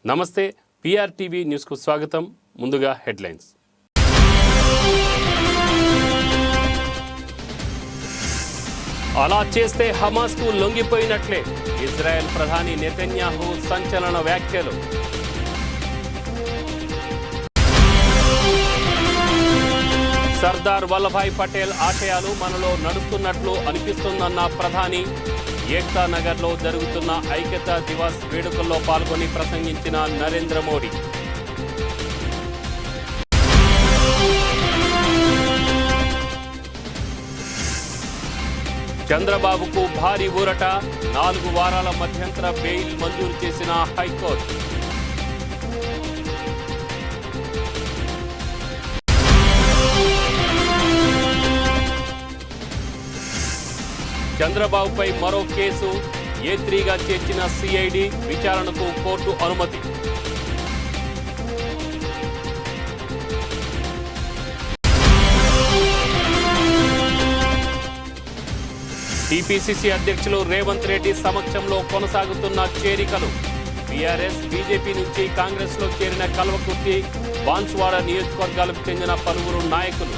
నమస్తే పిఆర్టీవీ న్యూస్ కు స్వాగతం. ముందుగా హెడ్లైన్స్. అలా చేస్తే హమాస్ కు లొంగిపోయినట్లే ఇజ్రాయెల్ ప్రధాని నెతన్యాహు సంచలన వ్యాఖ్యలు. సర్దార్ వల్లభాయ్ పటేల్ ఆశయాలు మనలో నడుస్తున్నట్లు అనిపిస్తుందన్న ప్రధాని. ఏక్తా నగర్లో జరుగుతున్న ఐక్యతా దివస్ వేడుకల్లో పాల్గొని ప్రసంగించిన నరేంద్ర మోడీ. చంద్రబాబుకు భారీ ఊరట. 4 వారాల మధ్యంతర బెయిల్ మంజూరు చేసిన హైకోర్టు. చంద్రబాబుపై మరో కేసు. A3గా చేర్చిన సిఐడి విచారణకు కోర్టు అనుమతి. టీపీసీసీ అధ్యక్షులు రేవంత్ రెడ్డి సమక్షంలో కొనసాగుతున్న చేరికలు. బీఆర్ఎస్, బీజేపీ నుంచి కాంగ్రెస్లో చేరిన కల్వకుర్తి, బాన్సువాడ నియోజకవర్గాలకు చెందిన పలువురు నాయకులు.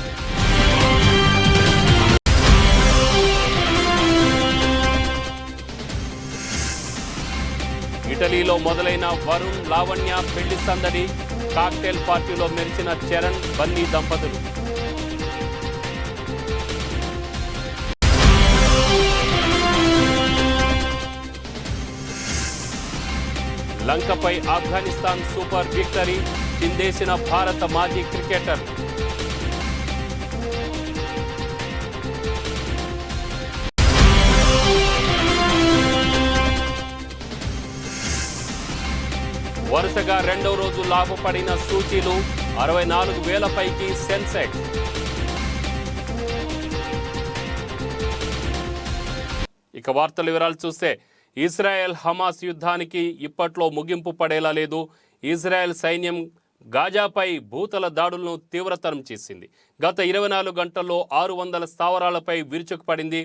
ఇటలీలో మొదలైన వరుణ్, లావణ్య పెళ్లి సందడి. కాక్టైల్ పార్టీలో మెరిచిన చరణ్, బన్నీ దంపతులు. లంకపై ఆఫ్ఘనిస్తాన్ సూపర్ విక్టరీ. చిందేసిన భారత మాజీ క్రికెటర్. వరుసగా రెండవ రోజు లాభపడిన సూచీలు. 64,000 పైకి సెన్సెక్స్. ఇక వార్తల వివరాలు చూస్తే, ఇజ్రాయెల్ హమాస్ యుద్ధానికి ఇప్పట్లో ముగింపు పడేలా లేదు. ఇజ్రాయెల్ సైన్యం గాజాపై భూతల దాడులను తీవ్రతరం చేసింది. గత 24 గంటల్లో 600 స్థావరాలపై విరుచుకుపడింది.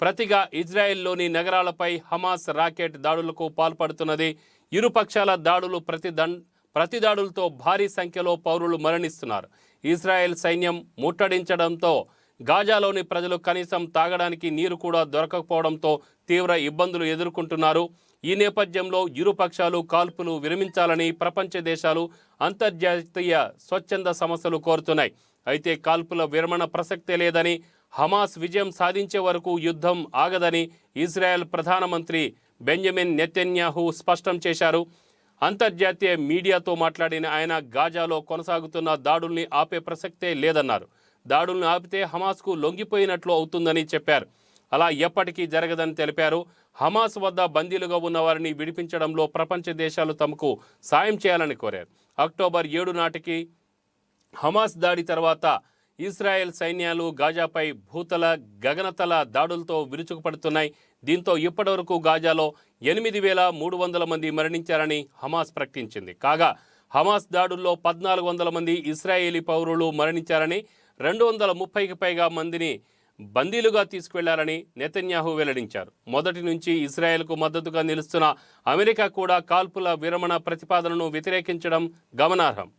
ప్రతిగా ఇజ్రాయెల్లోని నగరాలపై హమాస్ రాకెట్ దాడులకు పాల్పడుతున్నది. ఇరుపక్షాల దాడులు ప్రతి దాడులతో భారీ సంఖ్యలో పౌరులు మరణిస్తున్నారు. ఇజ్రాయెల్ సైన్యం ముట్టడించడంతో గాజాలోని ప్రజలు కనీసం తాగడానికి నీరు కూడా దొరకకపోవడంతో తీవ్ర ఇబ్బందులు ఎదుర్కొంటున్నారు. ఈ నేపథ్యంలో ఇరుపక్షాలు కాల్పులు విరమించాలని ప్రపంచ దేశాలు, అంతర్జాతీయ స్వచ్ఛంద సంస్థలు కోరుతున్నాయి. అయితే కాల్పుల విరమణ ప్రసక్తే లేదని, హమాస్ విజయం సాధించే వరకు యుద్ధం ఆగదని ఇజ్రాయెల్ ప్రధానమంత్రి బెంజమిన్ నెతన్యాహు స్పష్టం చేశారు. అంతర్జాతీయ మీడియాతో మాట్లాడిన ఆయన గాజాలో కొనసాగుతున్న దాడుల్ని ఆపే ప్రసక్తే లేదన్నారు. దాడుల్ని ఆపితే హమాస్కు లొంగిపోయినట్లు అవుతుందని చెప్పారు. అలా ఎప్పటికీ జరగదని తెలిపారు. హమాస్ వద్ద బందీలుగా ఉన్న వారిని విడిపించడంలో ప్రపంచ దేశాలు తమకు సాయం చేయాలని కోరారు. అక్టోబర్ 7 నాటికి హమాస్ దాడి తర్వాత ఇజ్రాయెల్ సైన్యాలు గాజాపై భూతల, గగనతల దాడులతో విరుచుకుపడుతున్నాయి. దీంతో ఇప్పటివరకు గాజాలో 8,300 మంది మరణించారని హమాస్ ప్రకటించింది. కాగా హమాస్ దాడుల్లో 1,400 మంది ఇజ్రాయేలీ పౌరులు మరణించారని, 230కి పైగా మందిని బందీలుగా తీసుకువెళ్లారని నెతన్యాహు వెల్లడించారు. మొదటి నుంచి ఇజ్రాయెల్కు మద్దతుగా నిలుస్తున్న అమెరికా కూడా కాల్పుల విరమణ ప్రతిపాదనను వ్యతిరేకించడం గమనార్హం.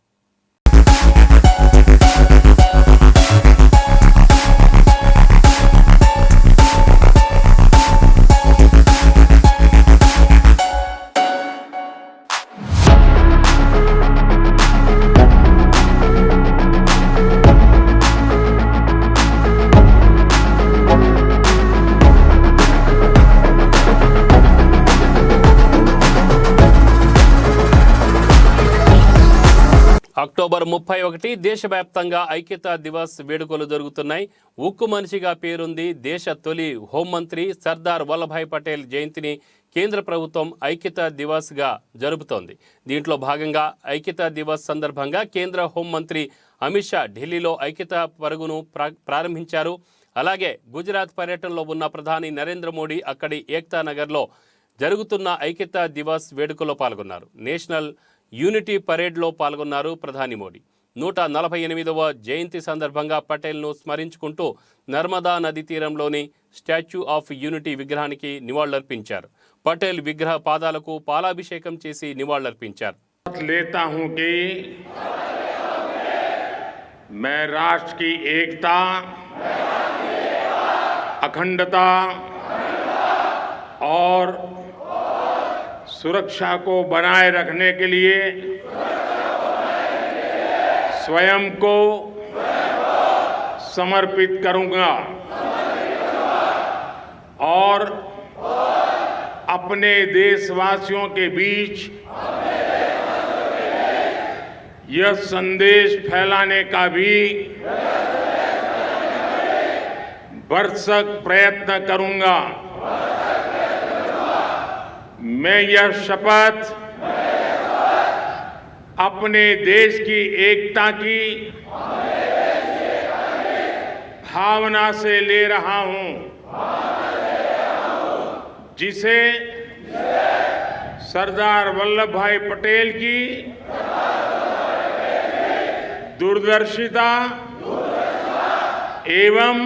అక్టోబర్ 31 దేశవ్యాప్తంగా ఐక్యతా దివస్ వేడుకలు జరుగుతున్నాయి. ఉక్కు మనిషిగా పేరుంది దేశ తొలి హోంమంత్రి సర్దార్ వల్లభాయ్ పటేల్ జయంతిని కేంద్ర ప్రభుత్వం ఐక్యతా దివస్గా జరుపుతోంది. దీంట్లో భాగంగా ఐక్యతా దివస్ సందర్భంగా కేంద్ర హోంమంత్రి అమిత్ షా ఢిల్లీలో ఐక్యతా పరుగును ప్రారంభించారు. అలాగే గుజరాత్ పర్యటనలో ఉన్న ప్రధాని నరేంద్ర మోడీ అక్కడి ఏక్తా నగర్లో జరుగుతున్న ఐక్యతా దివస్ వేడుకల్లో పాల్గొన్నారు. నేషనల్ యూనిటీ పరేడ్లో పాల్గొన్నారు ప్రధాని మోడీ. 148వ జయంతి సందర్భంగా పటేల్ను స్మరించుకుంటూ నర్మదా నది తీరంలోని స్టాచ్యూ ఆఫ్ యూనిటీ విగ్రహానికి నివాళులర్పించారు. పటేల్ విగ్రహ పాదాలకు పాలాభిషేకం చేసి నివాళులర్పించారు. लेता हूं कि मैं राष्ट्र की एकता, अखंडता और सुरक्षा को बनाए रखने के लिए स्वयं को समर्पित करूंगा और अपने देशवासियों के बीच यह संदेश फैलाने का भी भरसक प्रयत्न करूंगा। मैं यह शपथ अपने देश की एकता की भावना से ले रहा हूं, जिसे सरदार वल्लभ भाई पटेल की दूरदर्शिता एवं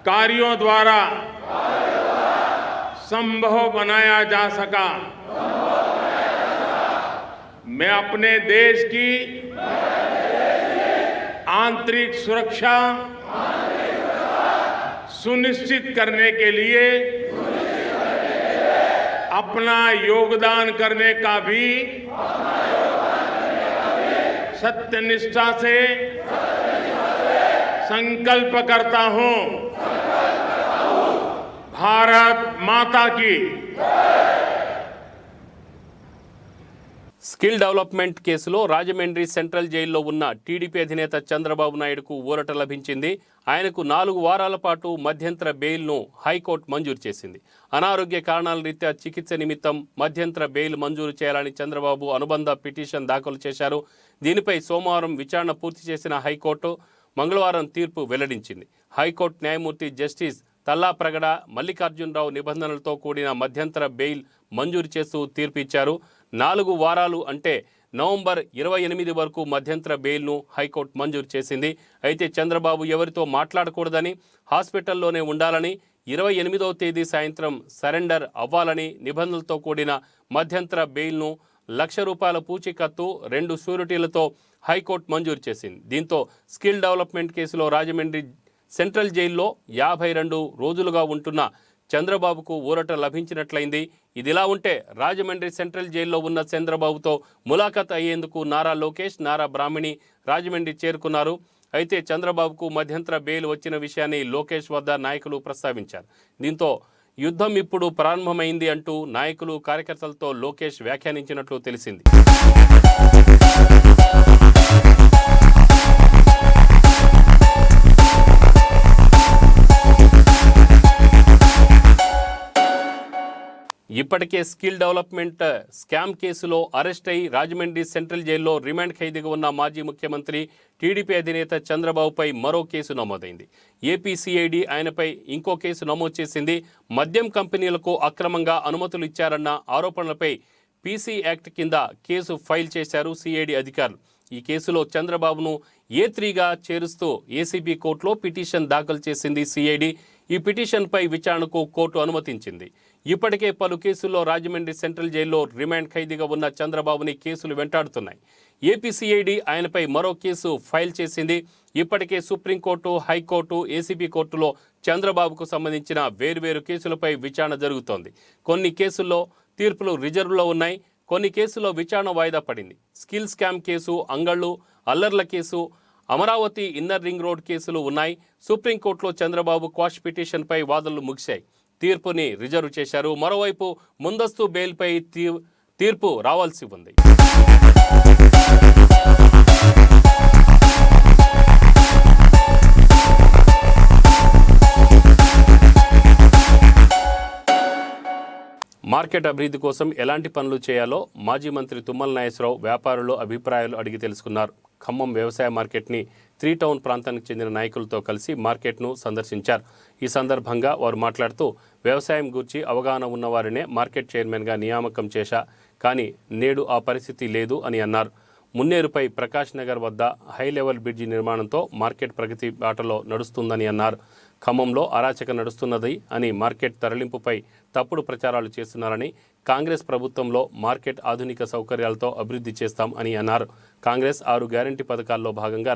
कार्यों द्वारा संभव बनाया जा सका। मैं अपने देश की आंतरिक सुरक्षा सुनिश्चित करने के लिए अपना योगदान करने का भी सत्यनिष्ठा से संकल्प करता हूं। भारत माता की। స్కిల్ డెవలప్మెంట్ కేసులో రాజమండ్రి సెంట్రల్ జైల్లో ఉన్న టీడీపీ అధినేత చంద్రబాబు నాయుడుకు ఊరట లభించింది. ఆయనకు 4 వారాల పాటు మధ్యంతర బెయిల్ను హైకోర్టు మంజూరు చేసింది. అనారోగ్య కారణాల రీత్యా చికిత్స నిమిత్తం మధ్యంతర బెయిల్ మంజూరు చేయాలని చంద్రబాబు అనుబంధ పిటిషన్ దాఖలు చేశారు. దీనిపై సోమవారం విచారణ పూర్తి చేసిన హైకోర్టు మంగళవారం తీర్పు వెల్లడించింది. హైకోర్టు న్యాయమూర్తి జస్టిస్ తల్లాప్రగడ మల్లికార్జునరావు నిబంధనలతో కూడిన మధ్యంతర బెయిల్ మంజూరు చేస్తూ తీర్పు ఇచ్చారు. 4 వారాలు అంటే నవంబర్ 28 వరకు మధ్యంతర బెయిల్ను హైకోర్టు మంజూరు చేసింది. అయితే చంద్రబాబు ఎవరితో మాట్లాడకూడదని, హాస్పిటల్లోనే ఉండాలని, 28వ తేదీ సాయంత్రం సరెండర్ అవ్వాలని నిబంధనలతో కూడిన మధ్యంతర బెయిల్ను ₹1,00,000 పూచీకత్తు 2 షూరిటీలతో హైకోర్టు మంజూరు చేసింది. దీంతో స్కిల్ డెవలప్మెంట్ కేసులో రాజమండ్రి సెంట్రల్ జైల్లో 52 రోజులుగా ఉంటున్న చంద్రబాబుకు ఊరట లభించినట్లయింది. ఇదిలా ఉంటే రాజమండ్రి సెంట్రల్ జైల్లో ఉన్న చంద్రబాబుతో ములాఖాత్ అయ్యేందుకు నారా లోకేష్, నారా బ్రాహ్మణి రాజమండ్రి చేరుకున్నారు. అయితే చంద్రబాబుకు మధ్యంతర బెయిల్ వచ్చిన విషయాన్ని లోకేష్ వద్ద నాయకులు ప్రస్తావించారు. దీంతో యుద్ధం ఇప్పుడు ప్రారంభమైంది అంటూ నాయకులు, కార్యకర్తలతో లోకేష్ వ్యాఖ్యానించినట్లు తెలిసింది. ఇప్పటికే స్కిల్ డెవలప్మెంట్ స్కామ్ కేసులో అరెస్ట్ అయి రాజమండ్రి సెంట్రల్ జైల్లో రిమాండ్ ఖైదీగా ఉన్న మాజీ ముఖ్యమంత్రి, టీడీపీ అధినేత చంద్రబాబుపై మరో కేసు నమోదైంది. ఏపీ సిఐడి ఆయనపై ఇంకో కేసు నమోదు చేసింది. మద్యం కంపెనీలకు అక్రమంగా అనుమతులు ఇచ్చారన్న ఆరోపణలపై పీసీ యాక్ట్ కింద కేసు ఫైల్ చేశారు సిఐడి అధికారులు. ఈ కేసులో చంద్రబాబును A3గా చేరుస్తూ ఏసీబీ కోర్టులో పిటిషన్ దాఖలు చేసింది సిఐడి. ఈ పిటిషన్పై విచారణకు కోర్టు అనుమతించింది. ఇప్పటికే పలు కేసుల్లో రాజమండ్రి సెంట్రల్ జైల్లో రిమాండ్ ఖైదీగా ఉన్న చంద్రబాబుని కేసులు వెంటాడుతున్నాయి. ఏపీ సిఐడి ఆయనపై మరో కేసు ఫైల్ చేసింది. ఇప్పటికే సుప్రీంకోర్టు, హైకోర్టు, ఏసీబీ కోర్టులో చంద్రబాబుకు సంబంధించిన వేర్వేరు కేసులపై విచారణ జరుగుతోంది. కొన్ని కేసుల్లో తీర్పులు రిజర్వ్లో ఉన్నాయి. కొన్ని కేసుల్లో విచారణ వాయిదా పడింది. స్కిల్ స్కామ్ కేసు, అంగళ్ళు, అల్లర్ల case, Amaravati inner ring road కేసులు ఉన్నాయి. సుప్రీంకోర్టులో చంద్రబాబు క్వాష్ పిటిషన్పై వాదనలు ముగిశాయి. తీర్పుని రిజర్వ్ చేశారు. మరోవైపు ముందస్తు బెయిల్పై తీర్పు రావాల్సి ఉంది. మార్కెట్ అభివృద్ధి కోసం ఎలాంటి పనులు చేయాలో మాజీ మంత్రి తుమ్మల నాగేశ్వరరావు వ్యాపారులు అభిప్రాయాలు అడిగి తెలుసుకున్నారు. ఖమ్మం వ్యవసాయ మార్కెట్ని 3 టౌన్ ప్రాంతానికి చెందిన నాయకులతో కలిసి మార్కెట్ను సందర్శించారు. ఈ సందర్భంగా వారు మాట్లాడుతూ వ్యవసాయం గురించి అవగాహన ఉన్నవారినే మార్కెట్ చైర్మన్గా నియామకం చేశా, కానీ నేడు ఆ పరిస్థితి లేదు అని అన్నారు. మున్నేరుపై ప్రకాష్ నగర్ వద్ద హై లెవెల్ బ్రిడ్జి నిర్మాణంతో మార్కెట్ ప్రగతి బాటలో నడుస్తుందని అన్నారు. ఖమ్మంలో అరాచక నడుస్తున్నది అని మార్కెట్ తరలింపుపై తప్పుడు ప్రచారాలు చేస్తున్నారని, కాంగ్రెస్ ప్రభుత్వంలో మార్కెట్ ఆధునిక సౌకర్యాలతో అభివృద్ధి చేస్తాం అని అన్నారు. కాంగ్రెస్ 6 గ్యారంటీ పథకాల్లో భాగంగా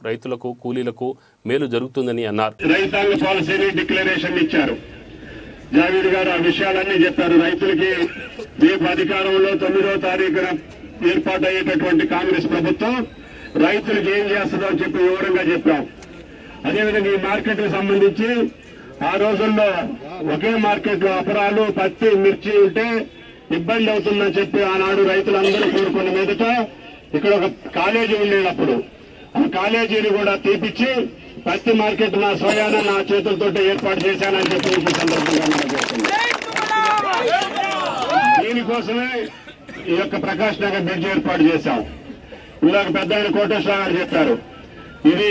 రైతులకు కూలీలకు మేలు జరుగుతుందని అన్నారు. రైతాంగ పాలసీని డిక్లరేషన్ ఇచ్చారు. జావీద్ గారు ఆ విషయాలన్నీ చెప్పారు. రైతులకి రేపు అధికారంలో 9వ తారీఖున ఏర్పాటయ్యేటటువంటి కాంగ్రెస్ ప్రభుత్వం రైతులకు ఏం చేస్తుందో అని చెప్పి వివరంగా చెప్పాం. అదేవిధంగా ఈ మార్కెట్ కు సంబంధించి ఆ రోజుల్లో ఒకే మార్కెట్ లో అపరాలు, పత్తి, మిర్చి ఉంటే ఇబ్బంది అవుతుందని చెప్పి ఆనాడు రైతులందరూ కోరుకున్న మీదట ఇక్కడ ఒక కాలేజీ ఉండేటప్పుడు ఆ కాలేజీని కూడా తీపిచ్చి పత్తి మార్కెట్ నా స్వయాన నా చేతులతో ఏర్పాటు చేశానని చెప్పి ఈ సందర్భంగా మనం చెప్తున్నాం. దీనికోసమే ఈ యొక్క ప్రకాష్ నగర్ బ్రిడ్జ్ ఏర్పాటు చేశాం. ఇందాక పెద్ద ఆయన కోటేశ్వర గారు చెప్పారు, ఇది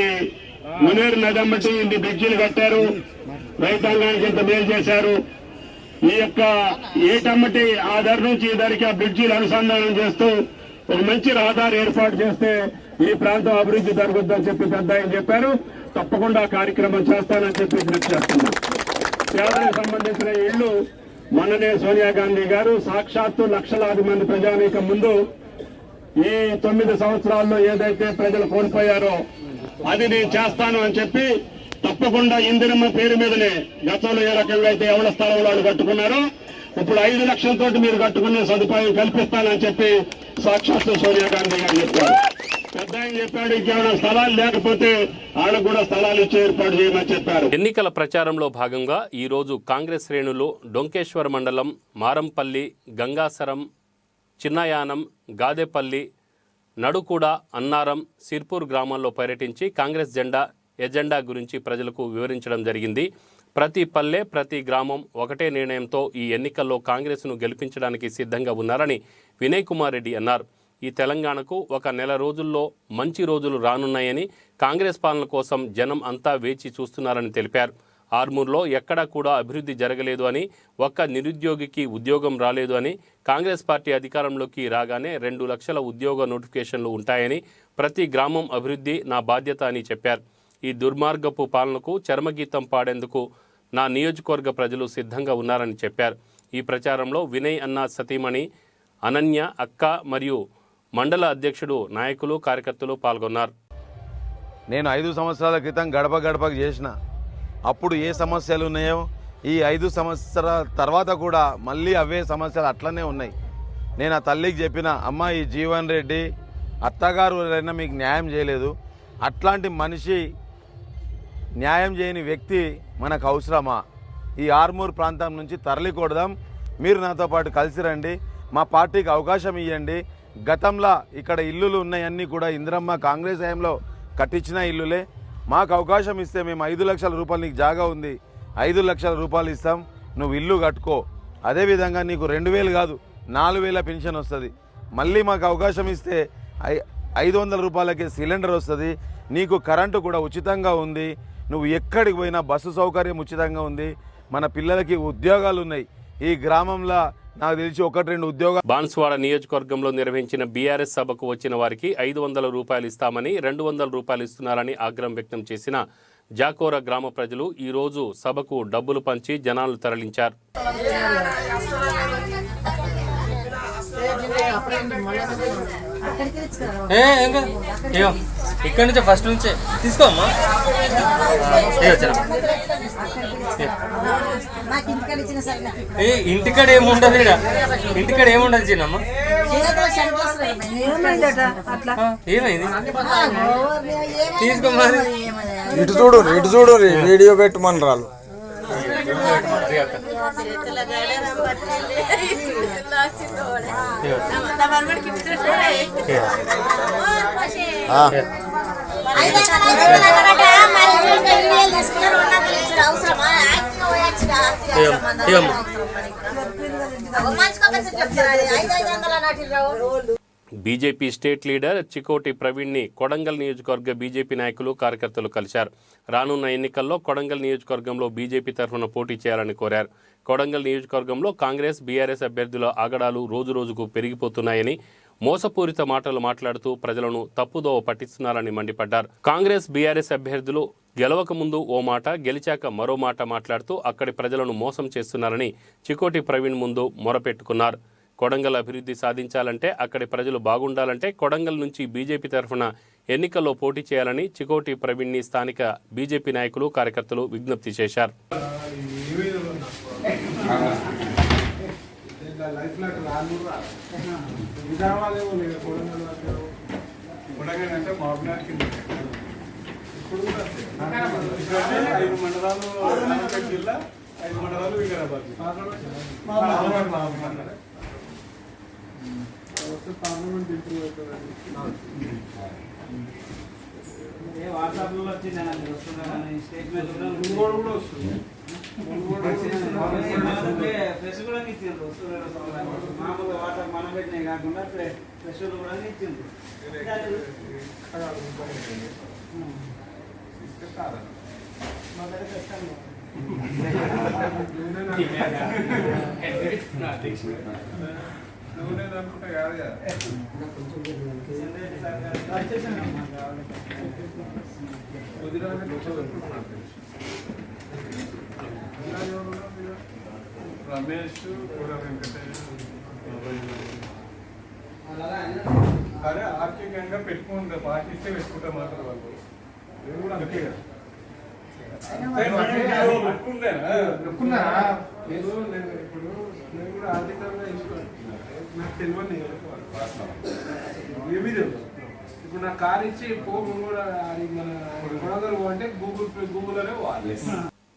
మునేరు నదమ్మటి ఇన్ని బ్రిడ్జిలు కట్టారు, రైతాంగానికి ఇంత మేలు చేశారు. ఈ యొక్క ఏటమ్మటి ఆ ధర నుంచి ఈ ధరకి ఆ బ్రిడ్జిలు అనుసంధానం చేస్తూ ఒక మంచి రహదారి ఏర్పాటు చేస్తే ఈ ప్రాంతం అభివృద్ధి జరుగుతుందని చెప్పి పెద్ద ఆయన చెప్పారు. తప్పకుండా కార్యక్రమం చేస్తానని చెప్పి విజ్ఞప్తి చేస్తున్నాం. పేదలకు సంబంధించిన ఇళ్లు మొన్ననే సోనియా గాంధీ గారు సాక్షాత్తు లక్షలాది మంది ప్రజానీకం ముందు ఈ 9 సంవత్సరాల్లో ఏదైతే ప్రజలు కోల్పోయారో అది నేను చేస్తాను అని చెప్పి తప్పకుండా ఇందిరమ్మ పేరు మీదనే గతంలో ఏ రకంగా అయితే ఎవరి స్థలంలో వాళ్ళు కట్టుకున్నారో ఇప్పుడు 5 లక్షలతోటి మీరు కట్టుకునే సదుపాయం కల్పిస్తానని చెప్పి సాక్షాత్తు సోనియా గాంధీ గారు చెప్పారు. పెద్ద ఆయన చెప్పాడు, ఇంకేమైనా స్థలాలు లేకపోతే వాళ్ళకు కూడా స్థలాలు ఇచ్చి ఏర్పాటు చేయమని చెప్పారు. ఎన్నికల ప్రచారంలో భాగంగా ఈ రోజు కాంగ్రెస్ శ్రేణులు డొంకేశ్వర్ మండలం మారంపల్లి, గంగాసరం, చిన్నయానం, గాదేపల్లి, నడుకూడ, అన్నారం, సిర్పూర్ గ్రామాల్లో పర్యటించి కాంగ్రెస్ ఎజెండా గురించి ప్రజలకు వివరించడం జరిగింది. ప్రతి పల్లె, ప్రతి గ్రామం ఒకటే నిర్ణయంతో ఈ ఎన్నికల్లో కాంగ్రెస్ను గెలిపించడానికి సిద్ధంగా ఉన్నారని వినయ్ కుమార్ రెడ్డి అన్నారు. ఈ తెలంగాణకు ఒక నెల రోజుల్లో మంచి రోజులు రానున్నాయని, కాంగ్రెస్ పాలన కోసం జనం అంతా వేచి చూస్తున్నారని తెలిపారు. ఆర్మూర్లో ఎక్కడా కూడా అభివృద్ధి జరగలేదు అని, ఒక్క నిరుద్యోగికి ఉద్యోగం రాలేదు అని, కాంగ్రెస్ పార్టీ అధికారంలోకి రాగానే 2 లక్షల ఉద్యోగ నోటిఫికేషన్లు ఉంటాయని, ప్రతి గ్రామం అభివృద్ధి నా బాధ్యత అని చెప్పారు. ఈ దుర్మార్గపు పాలనకు చరమగీతం పాడేందుకు నా నియోజకవర్గ ప్రజలు సిద్ధంగా ఉన్నారని చెప్పారు. ఈ ప్రచారంలో వినయ్ అన్న సతీమణి అనన్య, అక్క మరియు మండల అధ్యక్షుడు, నాయకులు, కార్యకర్తలు పాల్గొన్నారు. నేను 5 సంవత్సరాల క్రితం గడప గడపకు చేసిన, అప్పుడు ఏ సమస్యలు ఉన్నాయో ఈ 5 సంవత్సరాల తర్వాత కూడా మళ్ళీ అవే సమస్యలు అట్లనే ఉన్నాయి. నేను ఆ తల్లికి చెప్పిన, అమ్మ ఈ జీవన్ రెడ్డి అత్తగారు అయినా మీకు న్యాయం చేయలేదు, అట్లాంటి మనిషి, న్యాయం చేయని వ్యక్తి మనకు అవసరమా? ఈ ఆర్మూర్ ప్రాంతం నుంచి తరలికొడదాం, మీరు నాతో పాటు కలిసి రండి, మా పార్టీకి అవకాశం ఇవ్వండి. గతంలో ఇక్కడ ఇల్లులు ఉన్నాయన్నీ కూడా ఇందిరమ్మ కాంగ్రెస్ హయాంలో కట్టించిన ఇల్లులే. మాకు అవకాశం ఇస్తే మేము 5 లక్షల రూపాయలు, నీకు జాగా ఉంది 5 లక్షల రూపాయలు ఇస్తాం, నువ్వు ఇల్లు కట్టుకో. అదేవిధంగా నీకు 2000 కాదు 4000 పెన్షన్ వస్తుంది. మళ్ళీ మాకు అవకాశం ఇస్తే 500 రూపాయలకే సిలిండర్ వస్తుంది, నీకు కరెంటు కూడా ఉచితంగా ఉంది, నువ్వు ఎక్కడికి పోయినా బస్సు సౌకర్యం ఉచితంగా ఉంది, మన పిల్లలకి ఉద్యోగాలు ఉన్నాయి. ఈ గ్రామంలో నాకు తెలిసి 1-2 ఉద్యోగాలు. బాన్స్వాడ నియోజకవర్గంలో నిర్వహించిన బీఆర్ఎస్ సభకు వచ్చిన వారికి 500 రూపాయలు ఇస్తామని 200 రూపాయలు ఇస్తున్నారని ఆగ్రహం వ్యక్తం చేసిన జాకోర గ్రామ ప్రజలు ఈ రోజు సభకు డబ్బులు పంచి జనాలు తరలించారు. ఇక్కడ నుంచే ఫస్ట్ నుంచే తీసుకోమ్మా. ఇంటికాడ ఏముండదు, ఇంటికాడ ఏముండదు చిన్నమ్మా. ఏమైంది తీసుకో మరి. ఇటు చూడు వీడియో పెట్టమని రాళ్ళు. బీజేపీ స్టేట్ లీడర్ చికోటి ప్రవీణ్ని కొడంగల్ నియోజకవర్గ బీజేపీ నాయకులు, కార్యకర్తలు కలిశారు. రానున్న ఎన్నికల్లో కొడంగల్ నియోజకవర్గంలో బీజేపీ తరఫున పోటీ చేయాలని కోరారు. కొడంగల్ నియోజకవర్గంలో కాంగ్రెస్, బీఆర్ఎస్ అభ్యర్థుల ఆగడాలు రోజురోజుకు పెరిగిపోతున్నాయని, మోసపూరిత మాటలు మాట్లాడుతూ ప్రజలను తప్పుదోవ పట్టిస్తున్నారని మండిపడ్డారు. కాంగ్రెస్ బీఆర్ఎస్ అభ్యర్థులు గెలవక ముందు ఓ మాట, గెలిచాక మరో మాట మాట్లాడుతూ అక్కడి ప్రజలను మోసం చేస్తున్నారని చికోటి ప్రవీణ్ ముందు మొరపెట్టుకున్నారు. కొడంగల్ అభివృద్ధి సాధించాలంటే అక్కడి ప్రజలు బాగుండాలంటే కొడంగల్ నుంచి బీజేపీ తరఫున ఎన్నికల్లో పోటీ చేయాలని చికోటి ప్రవీణ్ని స్థానిక బీజేపీ నాయకులు, కార్యకర్తలు విజ్ఞప్తి చేశారు. వాట్సాప్లో వచ్చింది స్టేట్మెంట్ కూడా వస్తుంది. ప్రెస్ కూడా ఇచ్చిండ్రు. మామూలుగా వాట్సాప్ మనం పెట్టినాయి కాకుండా ప్రెస్ కూడా ఇచ్చిండ్రు. అనుకుంటా కాదు కదా. రమేష్ కూడా వెంకటేష్ అదే ఆర్థికంగా పెట్టుకుంటా, పాటిస్తే పెట్టుకుంటా మాత్రం వాళ్ళు నేను కూడా అందుకే కదా ఇప్పుడు నేను కూడా ఆర్థికంగా నాకు తెలియదు ఏమీ తెలియదు. ఇప్పుడు నా కార్ ఇచ్చి పోగు కూడా మన కొడగలు అంటే గూగుల్లోనే పోవాలి.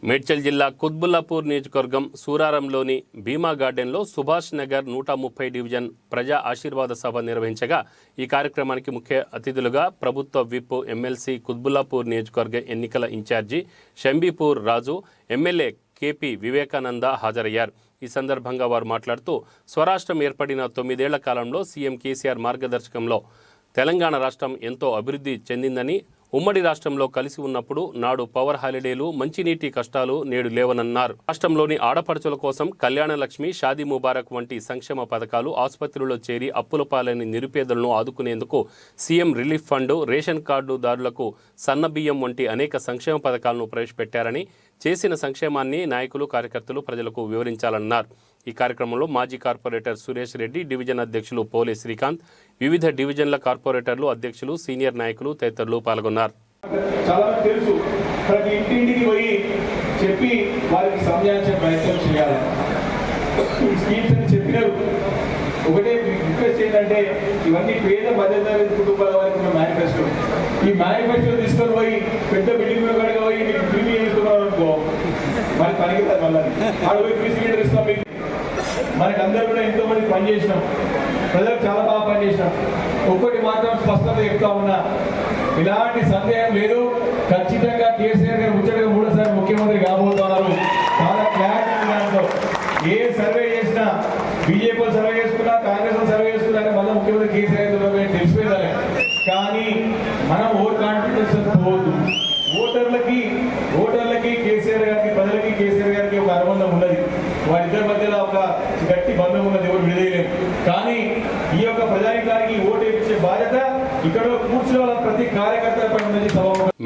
మేడ్చల్ జిల్లా కుత్బుల్లాపూర్ నియోజకవర్గం సూరారంలోని భీమా గార్డెన్లో సుభాష్ నగర్ 130 డివిజన్ ప్రజా ఆశీర్వాద సభ నిర్వహించగా ఈ కార్యక్రమానికి ముఖ్య అతిథులుగా ప్రభుత్వ విప్, ఎమ్మెల్సీ, కుత్బుల్లాపూర్ నియోజకవర్గ ఎన్నికల ఇన్ఛార్జి షంబీపూర్ రాజు, ఎమ్మెల్యే కేపీ వివేకానంద హాజరయ్యారు. ఈ సందర్భంగా వారు మాట్లాడుతూ స్వరాష్ట్రం ఏర్పడిన 9 ఏళ్ల కాలంలో సీఎం కేసీఆర్ మార్గదర్శకంలో తెలంగాణ రాష్ట్రం ఎంతో అభివృద్ధి చెందిందని, ఉమ్మడి రాష్ట్రంలో కలిసి ఉన్నప్పుడు నాడు పవర్ హాలిడేలు, మంచినీటి కష్టాలు నేడు లేవనన్నారు. రాష్ట్రంలోని ఆడపడుచుల కోసం కళ్యాణ లక్ష్మి, షాదీ ముబారక్ వంటి సంక్షేమ పథకాలు, ఆసుపత్రుల్లో చేరి అప్పుల పాలైన నిరుపేదలను ఆదుకునేందుకు సీఎం రిలీఫ్ ఫండ్, రేషన్ కార్డుదారులకు సన్నబియ్యం వంటి అనేక సంక్షేమ పథకాలను ప్రవేశపెట్టారని, చేసిన సంక్షేమాన్ని నాయకులు, కార్యకర్తలు ప్రజలకు వివరించాలన్నారు. ఈ కార్యక్రమంలో మాజీ కార్పొరేటర్ సురేష్ రెడ్డి, డివిజన్ అధ్యక్షులు పోలే శ్రీకాంత్, వివిధ డివిజన్ల కార్పొరేటర్లు, అధ్యక్షులు, సీనియర్ నాయకులు తదితరులు పాల్గొన్నారు. చాలా తెలుసు, ప్రతి ఇంటింటికి పోయి చెప్పి వారికి సంజాయించే ప్రయత్నం చేయాలి. స్కీమ్స్ అని చెప్పినారు. ఒకటే రిక్వెస్ట్ ఏంటంటే ఇవన్నీ పేద మధ్యతరగతి కుటుంబాల వారికి ఉన్న మేనిఫెస్టో. ఈ మేనిఫెస్టో తీసుకొని పోయి పెద్ద బిల్డింగ్ కడగా పోయి మీకు ఫ్రీ చేస్తున్నారు అనుకో, మరి పనికి మళ్ళీ ఆడ పోయి ఫ్రీ సిలిండర్ ఇస్తాం. మీకు మనకి అందరూ కూడా ఎంతో మంది పనిచేసినాం, ప్రజలకు చాలా బాగా పనిచేసినాం. ఒక్కటి మాత్రం స్పష్టత చెప్తా ఉన్నా, ఇలాంటి సందేహం లేదు, ఖచ్చితంగా కేసీఆర్ గారు ముచ్చటగా 3సారి ముఖ్యమంత్రి కాబోతున్నారు. చాలా క్లారిటీ దాంట్లో ఏ సర్వే చేసినా, బీజేపీ సర్వే చేసుకున్నా, కాంగ్రెస్ సర్వే చేసుకున్నా మళ్ళీ ముఖ్యమంత్రి కేసీఆర్ గారు తెలిసిపోయిందాలి. కానీ మనం ఓవర్ కాన్ఫిడెన్స్ పోవద్దు. ఓటర్లకి కేసీఆర్ గారికి, ప్రజలకి కేసీఆర్ గారికి ఒక అనుబంధం ఉన్నది. వారిద్దరి మధ్యలో ఒక గట్టి బంధం ఉన్నది, ఎవరు విడదీయలేము. కానీ ఈ యొక్క ప్రజానికానికి ఓటు వేయించే బాధ్యత ఇక్కడ కూర్చున్న ప్రతి కార్యకర్తపై ఉన్నది.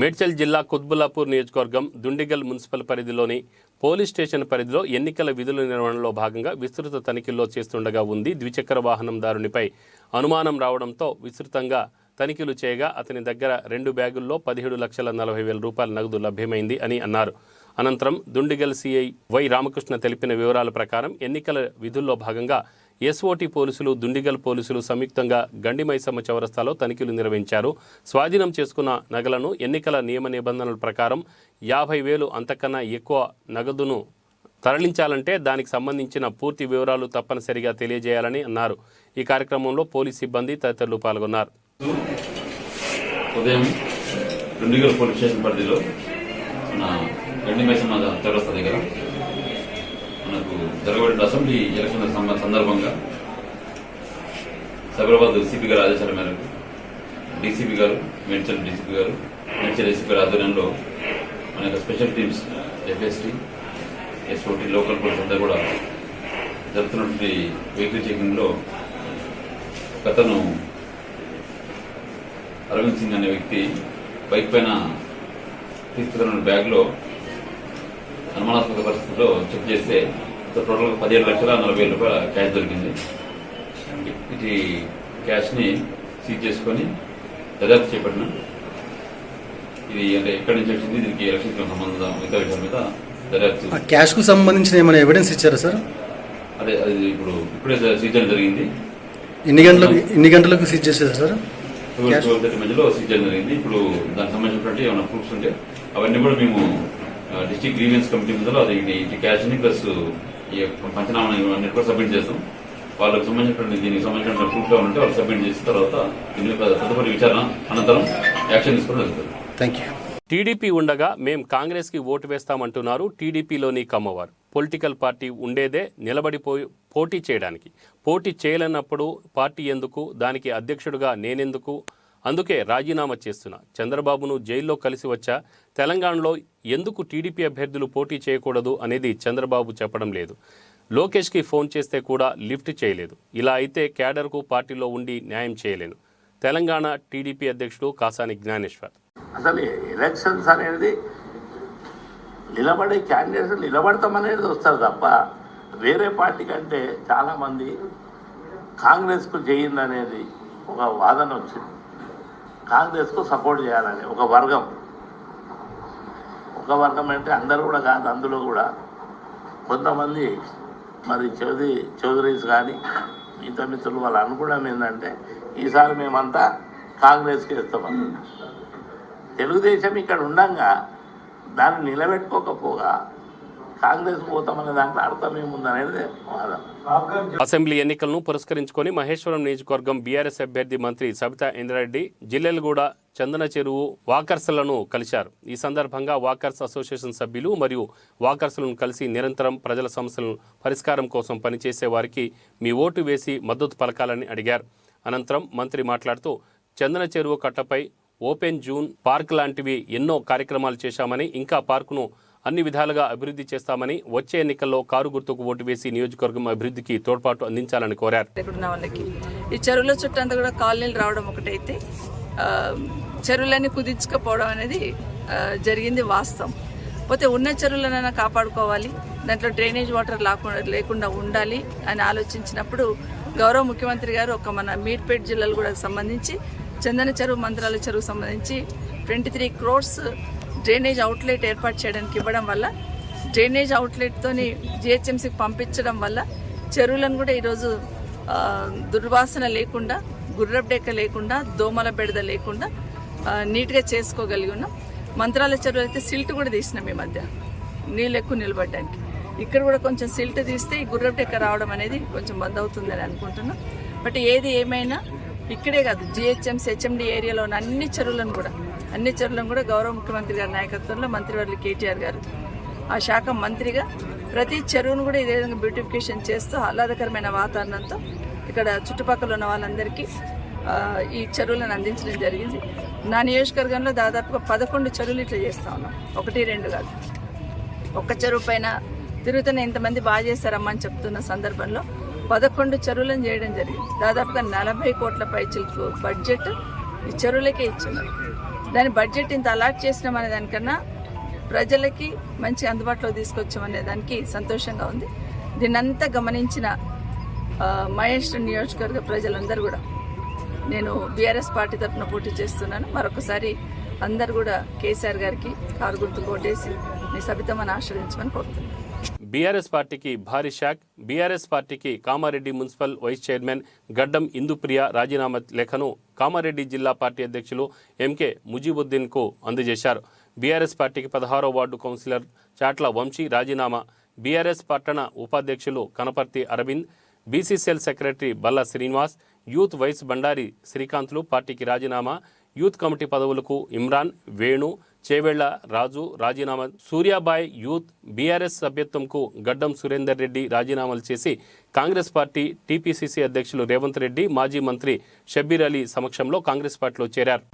మేడ్చల్ జిల్లా కుత్బుల్లాపూర్ నియోజకవర్గం దుండిగల్ మున్సిపల్ పరిధిలోని పోలీస్ స్టేషన్ పరిధిలో ఎన్నికల విధుల నిర్వహణలో భాగంగా విస్తృత తనిఖీల్లో చేస్తుండగా ఉంది. ద్విచక్ర వాహనందారునిపై అనుమానం రావడంతో విస్తృతంగా తనిఖీలు చేయగా అతని దగ్గర 2 బ్యాగుల్లో 17,40,000 రూపాయల నగదు లభ్యమైంది అని అన్నారు. అనంతరం దుండిగల్ సిఐ వై రామకృష్ణ తెలిపిన వివరాల ప్రకారం ఎన్నికల విధుల్లో భాగంగా ఎస్ఓటీ పోలీసులు, దుండిగల్ పోలీసులు సంయుక్తంగా గండిమైసమ్మ చౌరస్తాలో తనిఖీలు నిర్వహించారు. స్వాధీనం చేసుకున్న నగలను ఎన్నికల నియమ నిబంధనల ప్రకారం 50,000 అంతకన్నా ఎక్కువ నగదును తరలించాలంటే దానికి సంబంధించిన పూర్తి వివరాలు తప్పనిసరిగా తెలియజేయాలని అన్నారు. ఈ కార్యక్రమంలో పోలీస్ సిబ్బంది తదితరులు పాల్గొన్నారు. ఉదయం దుండిగల్ పోలీస్ స్టేషన్ పరిధిలో మన గండిమైసమ్మ చౌరస్తా దగ్గర మనకు జరగబడిన అసెంబ్లీ ఎలక్షన్ల సందర్భంగా సైబరాబాద్ సిపి గారి ఆదేశాల మేరకు డీసీపీ గారు, మేడ్చల్ డీసీపీ గారు, మేడ్చల్ ఎస్పీ గారి ఆధ్వర్యంలో మన యొక్క special teams FST, SOT, local police అంతా కూడా జరుగుతున్నటువంటి వెహికల్ చెకింగ్లో అతను అరవింద్ సింగ్ అనే వ్యక్తి బైక్ పైన తీసుకున్న బ్యాగ్లో అనుమానాస్పద పరిస్థితుల్లో చెక్ చేస్తే టోటల్గా 17,40,000 క్యాష్ దొరికింది. ఇది క్యాష్ని సీజ్ చేసుకొని దర్యాప్తు చేపట్టిన. ఇది అంటే ఎక్కడి నుంచి వచ్చింది, దీనికి ఎలక్షన్ సంబంధం మిగతా విషయాల మీద దర్యాప్తు. క్యాష్ కు సంబంధించిన ఏమైనా ఎవిడెన్స్ ఇచ్చారా సార్? అదే అది ఇప్పుడే సీజ్ చేయడం జరిగింది. ఎన్ని గంటలకు సీజ్ చేశారు సార్? 12:30 మధ్యలో సీజ్ చేయడం జరిగింది. ఇప్పుడు దానికి సంబంధించినటువంటి ఏమైనా ప్రూఫ్స్ ఉంటే అవన్నీ కూడా మేము డిస్ట్రిక్ట్ గ్రీవెన్స్ కమిటీ ముందు అది క్యాష్ ని ప్లస్ ఈ పంచనామా అన్ని కూడా సబ్మిట్ చేస్తాం. వాళ్ళకి సంబంధించినటువంటి దీనికి సంబంధించిన ప్రూఫ్ గా ఉంటే వాళ్ళు సబ్మిట్ చేసిన తర్వాత దీని తదుపరి విచారణ అనంతరం యాక్షన్ తీసుకోవడం జరుగుతుంది. Thank you. టీడీపీ ఉండగా మేం కాంగ్రెస్కి ఓటు వేస్తామంటున్నారు టీడీపీలోని కమ్మవారు. పొలిటికల్ పార్టీ ఉండేదే పోటీ చేయడానికి. పోటీ చేయలేనప్పుడు పార్టీ ఎందుకు, దానికి అధ్యక్షుడిగా నేనెందుకు, అందుకే రాజీనామా చేస్తున్నా. చంద్రబాబును జైల్లో కలిసి వచ్చా. తెలంగాణలో ఎందుకు టీడీపీ అభ్యర్థులు పోటీ చేయకూడదు అనేది చంద్రబాబు చెప్పడం లేదు. లోకేష్కి ఫోన్ చేస్తే కూడా లిఫ్ట్ చేయలేదు. ఇలా అయితే క్యాడర్కు పార్టీలో ఉండి న్యాయం చేయలేను. తెలంగాణ టీడీపీ అధ్యక్షుడు కాసాని జ్ఞానేశ్వర్. అసలు ఎలక్షన్స్ అనేది నిలబడే క్యాండిడేట్స్ నిలబడతామనేది వస్తారు తప్ప వేరే పార్టీ కంటే చాలామంది కాంగ్రెస్కు చేయిందనేది ఒక వాదన వచ్చింది. కాంగ్రెస్కు సపోర్ట్ చేయాలని ఒక వర్గం అంటే అందరూ కూడా కాదు, అందులో కూడా కొంతమంది మరి చౌదరీస్ కానీ మిగతా మిత్రులు వాళ్ళు అనుకోవడం ఏంటంటే ఈసారి మేమంతా కాంగ్రెస్కి వేస్తామని. తెలుగుదేశం ఇక్కడ ఉండంగా దాన్ని నిలబెట్టుకోకపోగా కాంగ్రెస్ పోతామనే దాంట్లో అర్థం ఏముందనేది వాదన. అసెంబ్లీ ఎన్నికలను పురస్కరించుకొని మహేశ్వరం నియోజకవర్గం బీఆర్ఎస్ అభ్యర్థి మంత్రి సబితా ఇంద్రారెడ్డి జిల్లెలగూడ చందన చెరువు వాకర్స్లను కలిశారు. ఈ సందర్భంగా వాకర్స్ అసోసియేషన్ సభ్యులు మరియు వాకర్స్లను కలిసి నిరంతరం ప్రజల సమస్యలను పరిష్కారం కోసం పనిచేసే వారికి మీ ఓటు వేసి మద్దతు పలకాలని అడిగారు. అనంతరం మంత్రి మాట్లాడుతూ చందన చెరువు కట్టపై ఓపెన్ జూన్ పార్క్ లాంటివి ఎన్నో కార్యక్రమాలు చేశామని, ఇంకా పార్కును అన్ని విధాలుగా అభివృద్ధి చేస్తామని, వచ్చే ఎన్నికల్లో కారు గుర్తుకు ఓటు వేసి నియోజకవర్గం అభివృద్ధికి తోడ్పాటు అందించాలని కోరారు. ఈ చెరువుల చుట్టంతా కూడా కాలనీలు రావడం ఒకటైతే చెరువులన్నీ కుదించుకపోవడం అనేది జరిగింది వాస్తవం. పోతే ఉన్న చెరువులనైనా కాపాడుకోవాలి, దాంట్లో డ్రైనేజ్ వాటర్ లేకుండా ఉండాలి అని ఆలోచించినప్పుడు గౌరవ ముఖ్యమంత్రి గారు ఒక మన మీర్పేట్ జిల్లాలు కూడా సంబంధించి చందన చెరువు, మంత్రాల చెరువు సంబంధించి 23 crores డ్రైనేజ్ అవుట్లెట్ ఏర్పాటు చేయడానికి ఇవ్వడం వల్ల, డ్రైనేజ్ అవుట్లెట్తోని జిహెచ్ఎంసీకి పంపించడం వల్ల చెరువులను కూడా ఈరోజు దుర్వాసన లేకుండా, గుర్రపు డెక్క లేకుండా, దోమల బెడద లేకుండా నీట్గా చేసుకోగలిగి ఉన్నాం. మంత్రాల చెరువు అయితే సిల్ట్ కూడా తీసినాం ఈ మధ్య నీళ్ళు ఎక్కువ నిలబడడానికి. ఇక్కడ కూడా కొంచెం సిల్ట్ తీస్తే ఈ గుర్రపు డెక్క రావడం అనేది కొంచెం బంద్ అవుతుందని అనుకుంటున్నాం. బట్ ఏది ఏమైనా ఇక్కడే కాదు, జిహెచ్ఎంసీ హెచ్ఎండి ఏరియాలో ఉన్న అన్ని చెరువులను కూడా గౌరవ ముఖ్యమంత్రి గారి నాయకత్వంలో మంత్రివర్యులు కేటీఆర్ గారు ఆ శాఖ మంత్రిగా ప్రతి చెరువును కూడా ఇదే విధంగా బ్యూటిఫికేషన్ చేస్తూ ఆహ్లాదకరమైన వాతావరణంతో ఇక్కడ చుట్టుపక్కల ఉన్న వాళ్ళందరికీ ఈ చెరువులను అందించడం జరిగింది. నా నియోజకవర్గంలో దాదాపుగా 11 చెరువులు ఇట్లా చేస్తూ ఉన్నాం, 1-2 కాదు. ఒక్క చెరువు పైన తిరుగుతున్న ఇంతమంది బాగా చేశారమ్మా అని చెప్తున్న సందర్భంలో 11 చెరువులను చేయడం జరిగింది. దాదాపుగా 40 కోట్ల పైచిలకు బడ్జెట్ ఈ చెరువులకే ఇచ్చున్నారు. దాని బడ్జెట్ ఇంత అలాట్ చేసినామనే దానికన్నా ప్రజలకి మంచి అందుబాటులో తీసుకొచ్చామనే దానికి సంతోషంగా ఉంది. దీన్నంతా గమనించిన మహేష్ నియోజకవర్గ ప్రజలందరూ కూడా, నేను బీఆర్ఎస్ పార్టీ తరఫున పోటీ చేస్తున్నాను, మరొకసారి అందరు కూడా కేసీఆర్ గారికి కారు గుర్తుకు ఓటేసి మీ సబితమ్మని ఆశ్రయించమని కోరుతున్నాను. బీఆర్ఎస్ పార్టీకి భారీ షాక్. బీఆర్ఎస్ పార్టీకి కామారెడ్డి మున్సిపల్ వైస్ చైర్మన్ గడ్డం ఇందుప్రియ రాజీనామా లేఖను కామారెడ్డి జిల్లా పార్టీ అధ్యక్షులు ఎంకే ముజీబుద్దీన్కు అందజేశారు. బీఆర్ఎస్ పార్టీకి 16వ వార్డు కౌన్సిలర్ చాట్ల వంశీ రాజీనామా. బీఆర్ఎస్ పట్టణ ఉపాధ్యక్షులు Kanaparthi Aravind, BCCL secretary Balla Srinivas, youth vice Bandari శ్రీకాంత్లు పార్టీకి రాజీనామా. యూత్ కమిటీ పదవులకు ఇమ్రాన్, వేణు, చేవెళ్ల రాజు రాజీనామా. సూర్యాబాయ్ యూత్ బీఆర్ఎస్ సభ్యత్వంకు గడ్డం సురేందర్ రెడ్డి రాజీనామాలు చేసి కాంగ్రెస్ పార్టీ టీపీసీసీ అధ్యక్షులు రేవంత్ రెడ్డి, మాజీ మంత్రి షబ్బీర్ అలీ సమక్షంలో కాంగ్రెస్ పార్టీలో చేరారు.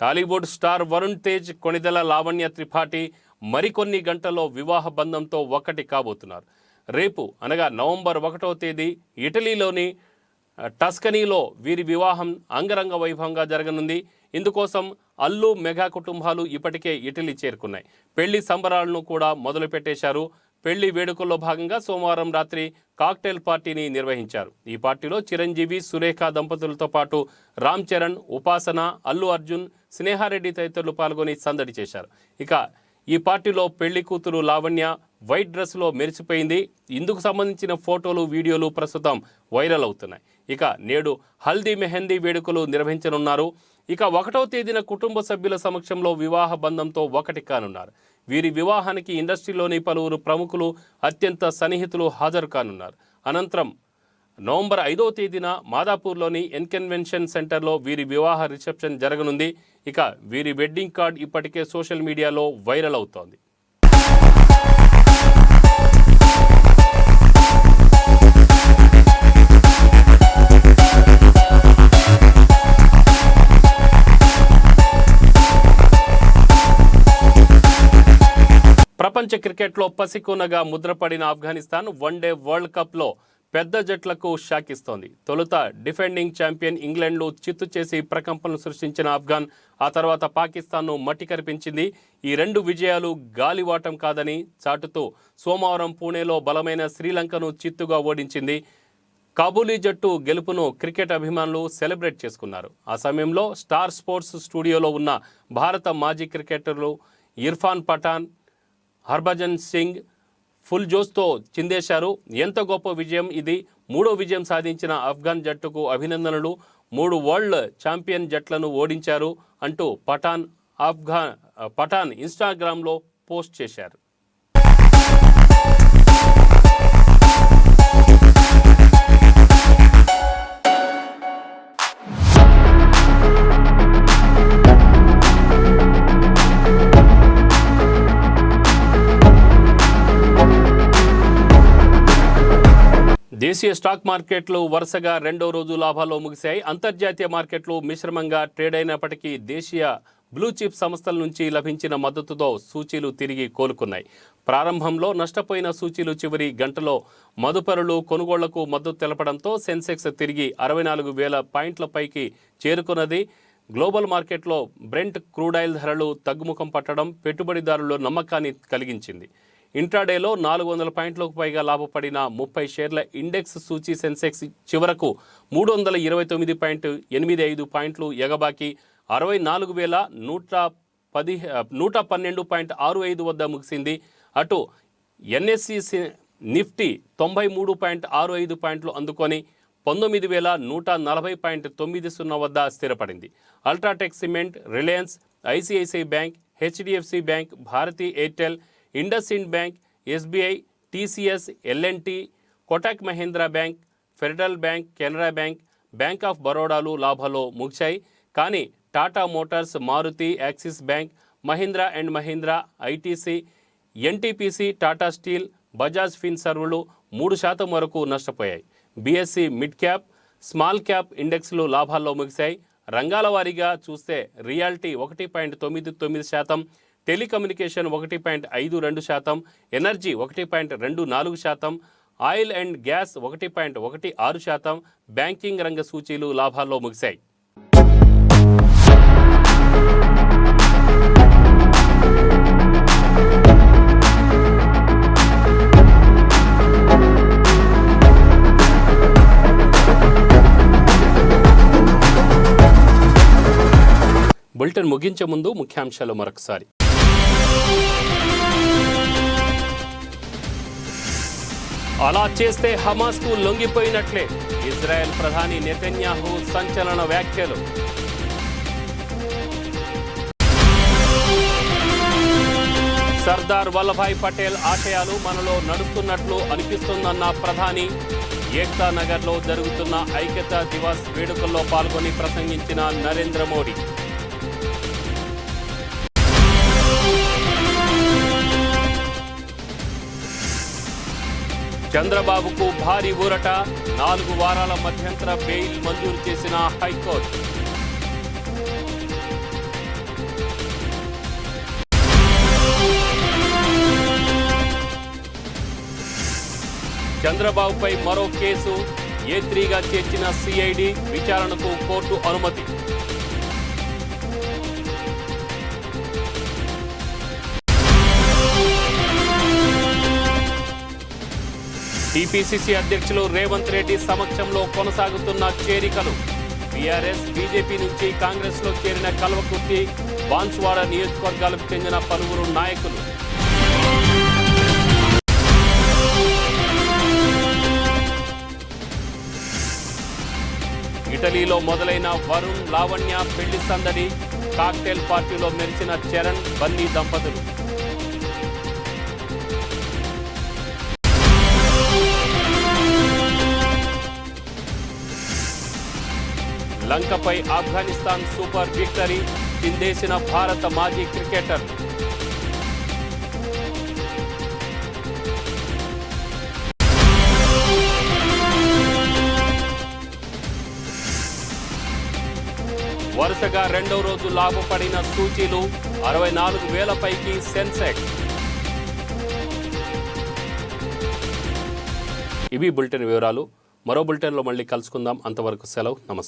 టాలీవుడ్ స్టార్ వరుణ్ తేజ్, కొణిదెల లావణ్య త్రిపాఠి, మరికొన్ని గంటల్లో వివాహ బంధంతో ఒక్కటి కాబోతున్నారు. రేపు అనగా నవంబర్ 1వ తేదీ ఇటలీలోని టస్కనీలో వీరి వివాహం అంగరంగ వైభవంగా జరగనుంది. ఇందుకోసం అల్లు మెగా కుటుంబాలు ఇప్పటికే ఇటలీ చేరుకున్నాయి. పెళ్లి సంబరాలను కూడా మొదలుపెట్టేశారు. పెళ్లి వేడుకల్లో భాగంగా సోమవారం రాత్రి కాక్టైల్ పార్టీని నిర్వహించారు. ఈ పార్టీలో చిరంజీవి, సురేఖ దంపతులతో పాటు రామ్ చరణ్, ఉపాసన, అల్లు అర్జున్, స్నేహారెడ్డి తదితరులు పాల్గొని సందడి చేశారు. ఇక ఈ పార్టీలో పెళ్లి కూతురు లావణ్య వైట్ డ్రెస్లో మెరిసిపోయింది. ఇందుకు సంబంధించిన ఫోటోలు, వీడియోలు ప్రస్తుతం వైరల్ అవుతున్నాయి. ఇక నేడు హల్దీ మెహందీ వేడుకలు నిర్వహించనున్నారు. ఇక 1వ తేదీన కుటుంబ సభ్యుల సమక్షంలో వివాహ బంధంతో ఒకటి కానున్నారు. వీరి వివాహానికి ఇండస్ట్రీలోని పలువురు ప్రముఖులు, అత్యంత సన్నిహితులు హాజరు కానున్నారు. అనంతరం నవంబర్ 5వ తేదీన మాదాపూర్లోని కన్వెన్షన్ సెంటర్లో వీరి వివాహ రిసెప్షన్ జరగనుంది. ఇక వీరి వెడ్డింగ్ కార్డ్ ఇప్పటికే సోషల్ మీడియాలో వైరల్ అవుతోంది. ప్రపంచ క్రికెట్లో పసికూనగా ముద్రపడిన ఆఫ్ఘనిస్తాన్ వన్డే వరల్డ్ కప్లో పెద్ద జట్లకు షాక్ ఇస్తోంది. తొలుత డిఫెండింగ్ ఛాంపియన్ ఇంగ్లాండ్ను చిత్తు చేసి ప్రకంపనలు సృష్టించిన ఆఫ్ఘాన్ ఆ తర్వాత పాకిస్తాన్ను మట్టి కరిపించింది. ఈ 2 విజయాలు గాలివాటం కాదని చాటుతూ సోమవారం పూణేలో బలమైన శ్రీలంకను చిత్తుగా ఓడించింది. కాబూలీ జట్టు గెలుపును క్రికెట్ అభిమానులు సెలబ్రేట్ చేసుకున్నారు. ఆ సమయంలో స్టార్ స్పోర్ట్స్ స్టూడియోలో ఉన్న భారత మాజీ క్రికెటర్లు ఇర్ఫాన్ పఠాన్, హర్భజన్ సింగ్ ఫుల్ జోష్తో చిందేశారు. ఎంత గొప్ప విజయం ఇది! 3వ విజయం సాధించిన ఆఫ్ఘాన్ జట్టుకు అభినందనలు. 3 వరల్డ్ ఛాంపియన్ జట్లను ఓడించారు అంటూ పఠాన్ ఇన్స్టాగ్రామ్లో పోస్ట్ చేశారు. దేశీయ స్టాక్ మార్కెట్లు వరుసగా 2వ రోజు లాభాల్లో ముగిశాయి. అంతర్జాతీయ మార్కెట్లు మిశ్రమంగా ట్రేడ్ అయినప్పటికీ దేశీయ బ్లూ చిప్ సంస్థల నుంచి లభించిన మద్దతుతో సూచీలు తిరిగి కోలుకున్నాయి. ప్రారంభంలో నష్టపోయిన సూచీలు చివరి గంటలో మదుపరులు కొనుగోళ్లకు మద్దతు తెలపడంతో సెన్సెక్స్ తిరిగి 64,000 పాయింట్ల పైకి చేరుకున్నది. గ్లోబల్ మార్కెట్లో బ్రెంట్ క్రూడాయిల్ ధరలు తగ్గుముఖం పట్టడం పెట్టుబడిదారుల్లో నమ్మకాన్ని కలిగించింది. ఇంట్రాడేలో 400 పాయింట్లకు పైగా లాభపడిన 30 షేర్ల ఇండెక్స్ సూచీ సెన్సెక్స్ చివరకు 329.85 పాయింట్లు ఎగబాకి 64,112.65 వద్ద ముగిసింది. అటు ఎన్ఎస్సి నిఫ్టీ 93.65 పాయింట్లు అందుకొని 19,140.90 వద్ద స్థిరపడింది. UltraTech cement, Reliance, ICICI bank, HDFC bank, Bharti Airtel, IndusInd bank, SBI, TCS, LNT, Kotak Mahindra bank, federal bank, Canara bank, bank of బరోడాలు లాభాల్లో ముగిశాయి. కానీ Tata motors, Maruti, Axis bank, Mahindra and Mahindra, ITC, NTPC, Tata steel, Bajaj ఫిన్ సర్వులు 3% వరకు నష్టపోయాయి. BSE mid cap, small cap ఇండెక్స్లు లాభాల్లో ముగిశాయి. రంగాల వారీగా చూస్తే reality 1.99%, telecommunication 1.52%, energy 1.24%, oil and gas 1.16%, banking రంగ సూచీలు లాభాల్లో ముగిశాయి. బులెటిన్ ముగించే ముందు ముఖ్యాంశాలు మరొకసారి. అలా చేస్తే హమాస్కు లొంగిపోయినట్లే ఇజ్రాయెల్ ప్రధాని నెతన్యాహు సంచలన వ్యాఖ్యలు. సర్దార్ వల్లభాయ్ పటేల్ ఆశయాలు మనలో నడుస్తున్నట్లు అనిపిస్తుందన్న ప్రధాని. ఏక్తా నగర్లో జరుగుతున్న ఐక్యతా దివస్ వేడుకల్లో పాల్గొని ప్రసంగించిన నరేంద్ర మోడీ. చంద్రబాబుకు భారీ ఊరట, 4 వారాల మధ్యంతర బెయిల్ మంజూరు చేసిన హైకోర్టు. చంద్రబాబుపై మరో కేసు A3గా చేర్చిన CID విచారణకు కోర్టు అనుమతి. టీపీసీసీ అధ్యక్షులు రేవంత్ రెడ్డి సమక్షంలో కొనసాగుతున్న చేరికలు. బీఆర్ఎస్, బీజేపీ నుంచి కాంగ్రెస్లో చేరిన కల్వకుర్తి, బాన్సువాడ నియోజకవర్గాలకు చెందిన పలువురు నాయకులు. ఇటలీలో మొదలైన వరుణ్, లావణ్య పెళ్లి సందడి. కాక్టైల్ పార్టీలో మెరిసిన చరణ్, బన్నీ దంపతులు. లంకపై ఆఫ్ఘనిస్తాన్ సూపర్ విక్టరీ, చిందేసిన భారత మాజీ క్రికెటర్. వరుసగా రెండో రోజు లాభపడిన సూచీలు 64,000 పైకి సెన్సెక్స్. ఇవి బులెటిన్ వివరాలు. మరో బులెటిన్లో మళ్ళీ కలుసుకుందాం. అంతవరకు సెలవు. నమస్తే.